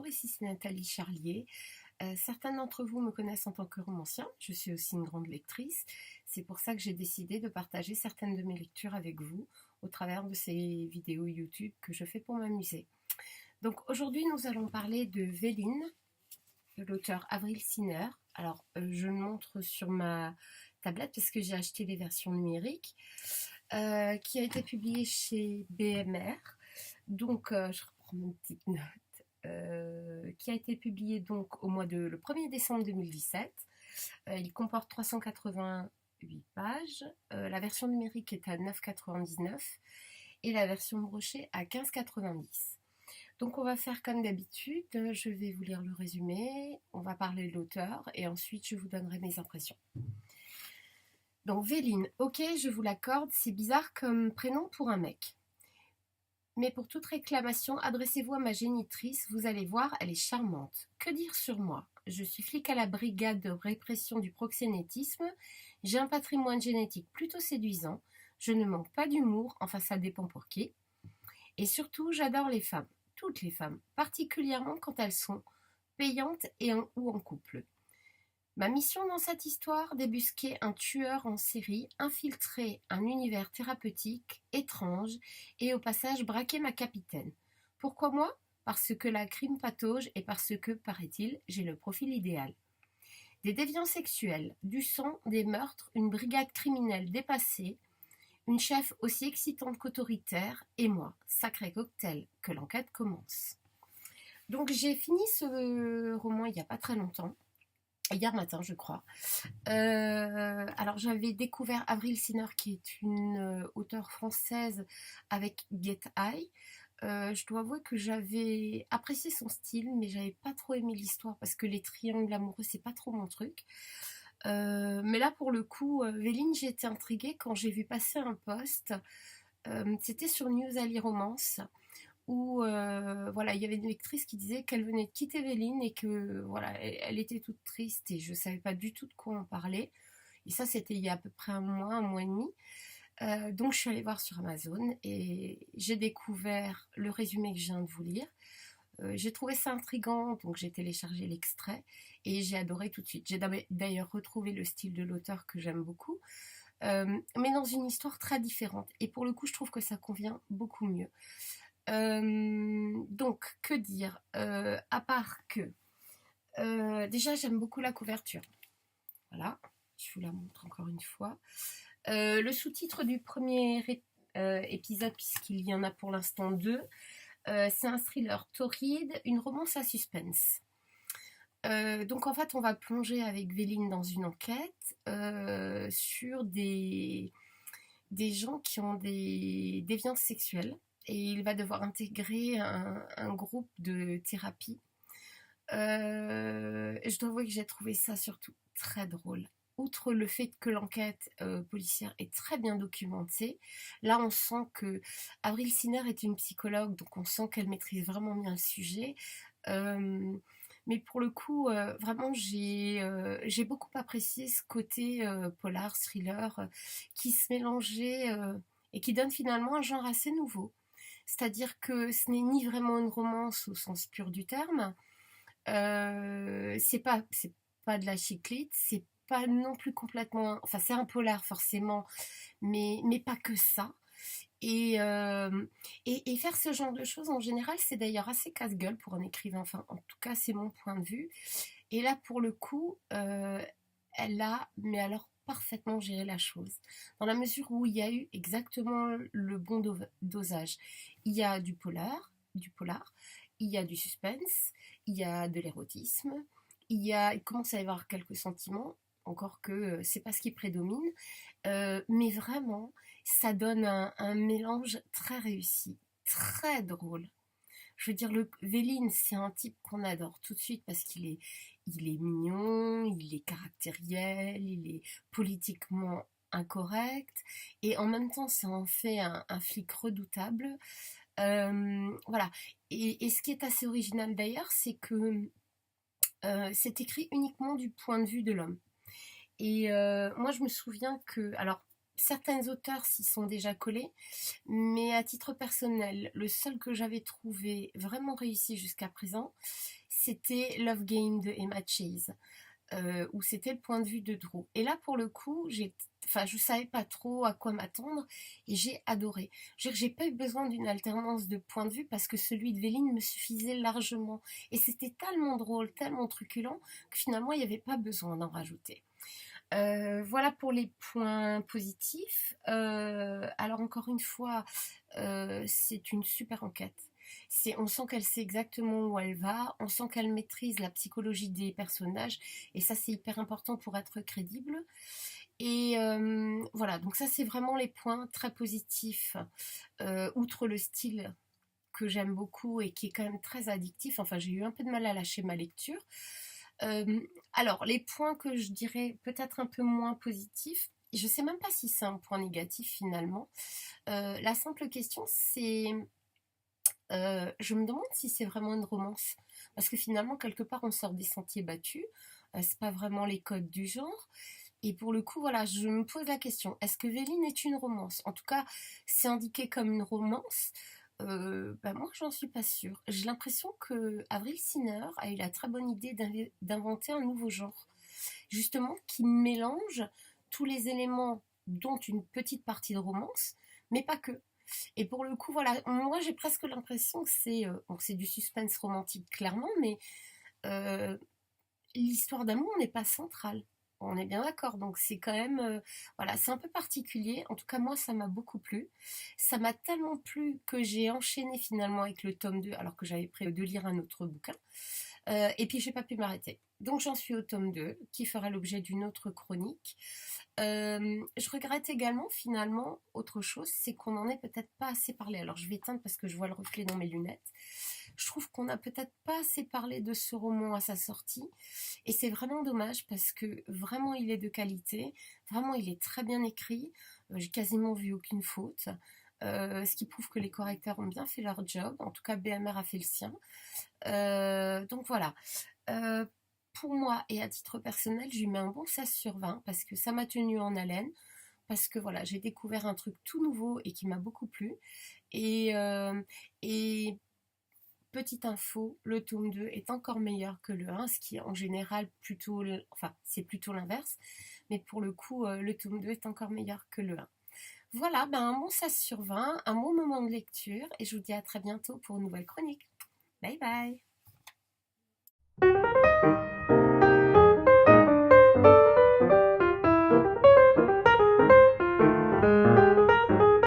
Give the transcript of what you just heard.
bonjour, ici c'est Nathalie Charlier. Certains d'entre vous me connaissent en tant que romancière, je suis aussi une grande lectrice. C'est pour ça que j'ai décidé de partager certaines de mes lectures avec vous au travers de ces vidéos YouTube que je fais pour m'amuser. Donc aujourd'hui nous allons parler de Véline, de l'auteur Avril Siner. Alors je le montre sur ma tablette parce que j'ai acheté les versions numériques, qui a été publiée chez BMR. Donc je reprends mon petite note. Qui a été publié donc le 1er décembre 2017. Il comporte 388 pages. La version numérique est à 9,99 et la version brochée à 15,90. Donc on va faire comme d'habitude, je vais vous lire le résumé, on va parler de l'auteur et ensuite je vous donnerai mes impressions. Donc Véline, ok, je vous l'accorde, c'est bizarre comme prénom pour un mec. Mais pour toute réclamation, adressez-vous à ma génitrice, vous allez voir, elle est charmante. Que dire sur moi? Je suis flic à la brigade de répression du proxénétisme, j'ai un patrimoine génétique plutôt séduisant, je ne manque pas d'humour, enfin ça dépend pour qui. Et surtout, j'adore les femmes, toutes les femmes, particulièrement quand elles sont payantes ou en couple. Ma mission dans cette histoire, débusquer un tueur en série, infiltrer un univers thérapeutique, étrange, et au passage braquer ma capitaine. Pourquoi moi? Parce que la crime patauge et parce que, paraît-il, j'ai le profil idéal. Des déviants sexuels, du sang, des meurtres, une brigade criminelle dépassée, une chef aussi excitante qu'autoritaire, et moi, sacré cocktail, que l'enquête commence. Donc j'ai fini ce roman il n'y a pas très longtemps. Hier matin, je crois. Alors, j'avais découvert Avril Siner, qui est une auteure française avec Get High. Je dois avouer que j'avais apprécié son style, mais j'avais pas trop aimé l'histoire parce que les triangles amoureux, c'est pas trop mon truc. Mais là, pour le coup, Véline, j'ai été intriguée quand j'ai vu passer un post. C'était sur News Ali Romance, où voilà, il y avait une lectrice qui disait qu'elle venait de quitter Véline et que voilà, elle était toute triste et je savais pas du tout de quoi on parlait. Et ça, c'était il y a à peu près un mois et demi. Donc je suis allée voir sur Amazon et j'ai découvert le résumé que je viens de vous lire. J'ai trouvé ça intriguant, donc j'ai téléchargé l'extrait et j'ai adoré tout de suite. J'ai d'ailleurs retrouvé le style de l'auteur que j'aime beaucoup, mais dans une histoire très différente. Et pour le coup, je trouve que ça convient beaucoup mieux. Donc, que dire, à part que déjà j'aime beaucoup la couverture. Voilà, je vous la montre encore une fois. Le sous-titre du premier épisode, puisqu'il y en a pour l'instant 2, c'est un thriller torride, une romance à suspense. Donc en fait on va plonger avec Véline dans une enquête sur des gens qui ont des déviances sexuelles. Et il va devoir intégrer un groupe de thérapie. Je dois avouer que j'ai trouvé ça surtout très drôle. Outre le fait que l'enquête policière est très bien documentée, là on sent que Avril Siner est une psychologue, donc on sent qu'elle maîtrise vraiment bien le sujet. Mais pour le coup, vraiment j'ai beaucoup apprécié ce côté polar, thriller, qui se mélangeait et qui donne finalement un genre assez nouveau. C'est-à-dire que ce n'est ni vraiment une romance au sens pur du terme, c'est pas de la chiclite, c'est pas non plus complètement, enfin c'est un polar forcément, mais pas que ça. Et faire ce genre de choses en général, c'est d'ailleurs assez casse-gueule pour un écrivain, enfin en tout cas c'est mon point de vue. Et là pour le coup, elle a, mais alors parfaitement géré la chose, dans la mesure où il y a eu exactement le bon dosage. Il y a du polar, il y a du suspense, il y a de l'érotisme, il commence à y avoir quelques sentiments, encore que c'est pas ce qui prédomine, mais vraiment, ça donne un mélange très réussi, très drôle. Je veux dire, Véline, c'est un type qu'on adore tout de suite parce il est mignon, il est caractériel, il est politiquement incorrect, et en même temps, ça en fait un flic redoutable. Voilà. Et ce qui est assez original d'ailleurs, c'est que c'est écrit uniquement du point de vue de l'homme. Et moi, je me souviens que, alors, certains auteurs s'y sont déjà collés, mais à titre personnel, le seul que j'avais trouvé vraiment réussi jusqu'à présent, c'était Love Game de Emma Chase, où c'était le point de vue de Drew. Et là, pour le coup, je savais pas trop à quoi m'attendre et j'ai adoré. J'ai pas eu besoin d'une alternance de point de vue parce que celui de Véline me suffisait largement. Et c'était tellement drôle, tellement truculent que finalement, il n'y avait pas besoin d'en rajouter. Voilà pour les points positifs. Alors encore une fois, c'est une super enquête. On sent qu'elle sait exactement où elle va, on sent qu'elle maîtrise la psychologie des personnages, et ça c'est hyper important pour être crédible. Et voilà, donc ça c'est vraiment les points très positifs, outre le style que j'aime beaucoup et qui est quand même très addictif. Enfin, j'ai eu un peu de mal à lâcher ma lecture. Euh, alors, les points que je dirais peut-être un peu moins positifs, je ne sais même pas si c'est un point négatif finalement. La simple question, c'est, je me demande si c'est vraiment une romance, parce que finalement, quelque part, on sort des sentiers battus. C'est pas vraiment les codes du genre. Et pour le coup, voilà, je me pose la question, est-ce que Véline est une romance? En tout cas, c'est indiqué comme une romance. Moi, j'en suis pas sûre. J'ai l'impression que Avril Siner a eu la très bonne idée d'inventer un nouveau genre, justement, qui mélange tous les éléments, dont une petite partie de romance, mais pas que. Et pour le coup, voilà, moi j'ai presque l'impression que c'est du suspense romantique, clairement, mais euh, l'histoire d'amour n'est pas centrale. On est bien d'accord, donc c'est quand même, voilà, c'est un peu particulier. En tout cas, moi, ça m'a beaucoup plu. Ça m'a tellement plu que j'ai enchaîné finalement avec le tome 2, alors que j'avais prévu de lire un autre bouquin. Et puis, j'ai pas pu m'arrêter. Donc, j'en suis au tome 2, qui fera l'objet d'une autre chronique. Je regrette également, finalement, autre chose, c'est qu'on n'en ait peut-être pas assez parlé. Alors, je vais éteindre parce que je vois le reflet dans mes lunettes. Je trouve qu'on n'a peut-être pas assez parlé de ce roman à sa sortie. Et c'est vraiment dommage parce que vraiment il est de qualité, vraiment il est très bien écrit, j'ai quasiment vu aucune faute. Ce qui prouve que les correcteurs ont bien fait leur job, en tout cas BMR a fait le sien. Donc voilà. Euh, pour moi et à titre personnel, je lui mets un bon 16 sur 20 parce que ça m'a tenu en haleine, parce que voilà, j'ai découvert un truc tout nouveau et qui m'a beaucoup plu. Et, euh, et petite info, le tome 2 est encore meilleur que le 1, ce qui est en général plutôt, enfin c'est plutôt l'inverse, mais pour le coup, le tome 2 est encore meilleur que le 1. Voilà, ben un bon 16 sur 20, un bon moment de lecture, et je vous dis à très bientôt pour une nouvelle chronique. Bye bye.